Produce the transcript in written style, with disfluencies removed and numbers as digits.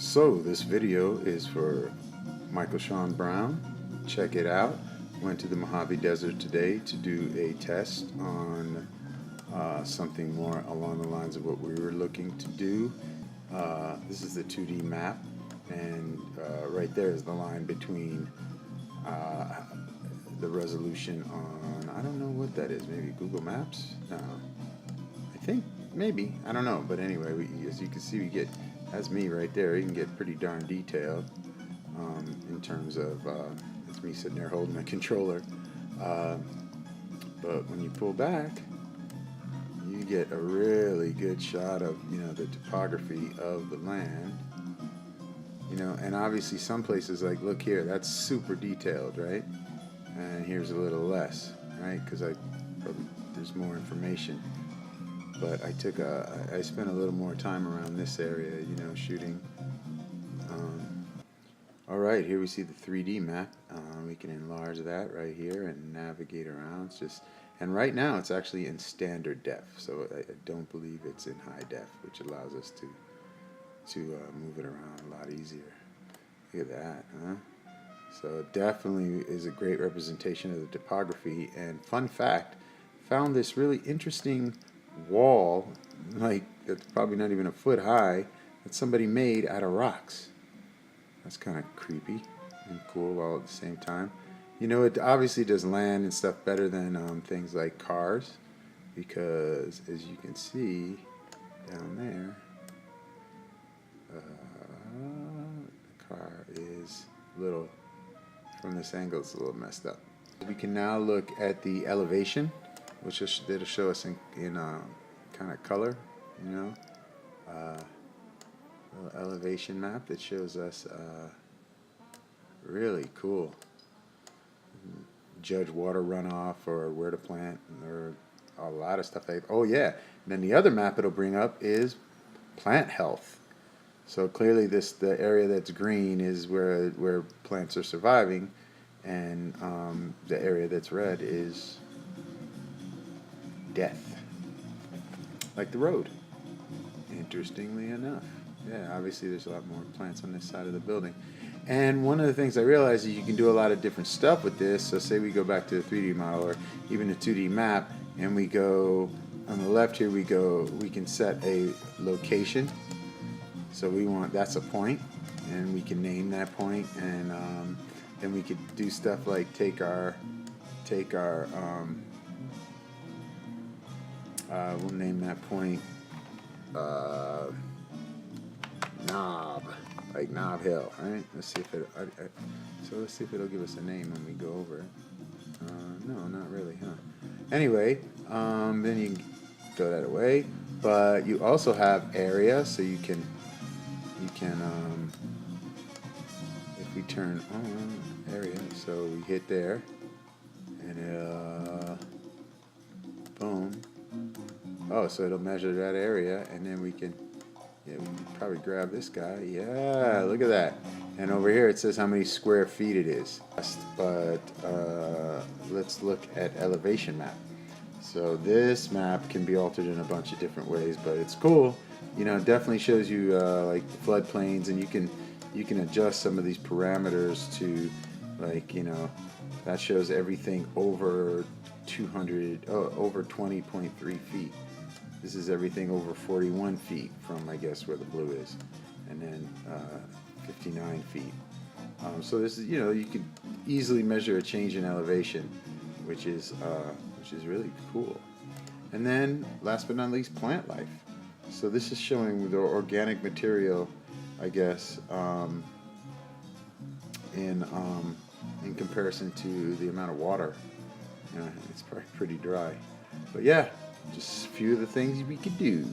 So this video is for Michael Sean Brown. Check it out. Went to the Mojave Desert today to do a test on something more along the lines of what we were looking to do. This is the 2D map, and right there is the line between the resolution on, I don't know what that is, maybe Google Maps? No, I think maybe, I don't know, but anyway, as you can see, we get, that's me right there. You can get pretty darn detailed in terms of, it's me sitting there holding the controller, but when you pull back, you get a really good shot of, the topography of the land, and obviously some places, like look here, that's super detailed, right? And here's a little less, right? Because there's more information. But I spent a little more time around this area, shooting. All right, here we see the 3D map. We can enlarge that right here and navigate around. And right now it's actually in standard def, so I don't believe it's in high def, which allows us to move it around a lot easier. Look at that, huh? So it definitely is a great representation of the topography. And fun fact, found this really interesting wall, like that's probably not even a foot high, that somebody made out of rocks. That's kind of creepy and cool all at the same time. It obviously does land and stuff better than things like cars, because as you can see down there, the car is a little, from this angle it's a little messed up. We can now look at the elevation, which it'll show us in kind of color, little elevation map that shows us really cool. Judge water runoff, or where to plant, or a lot of stuff. Oh yeah, and then the other map it'll bring up is plant health. So clearly the area that's green is where plants are surviving, and the area that's red is death, like the road, interestingly enough. Yeah, obviously there's a lot more plants on this side of the building. And one of the things I realized is you can do a lot of different stuff with this. So say we go back to the 3D model or even the 2D map, and we go on the left here, we can set a location. So that's a point, and we can name that point, and then we could do stuff like take our we'll name that point Knob, like Knob Hill, right? Let's see if it'll give us a name when we go over it. No, not really, huh? Anyway, then you can throw that away. But you also have area, so you can if we turn on area, so we hit there, and boom. Oh, so it'll measure that area, and then we can probably grab this guy. Yeah, look at that. And over here it says how many square feet it is. But let's look at elevation map. So this map can be altered in a bunch of different ways, but it's cool. It definitely shows you like the floodplains, and you can adjust some of these parameters to, like, that shows everything over 20.3 feet. This is everything over 41 feet from, I guess, where the blue is, and then 59 feet. So this is, you could easily measure a change in elevation, which is really cool. And then, last but not least, plant life. So this is showing the organic material, I guess, in comparison to the amount of water. It's probably pretty dry, but yeah. Just a few of the things we could do.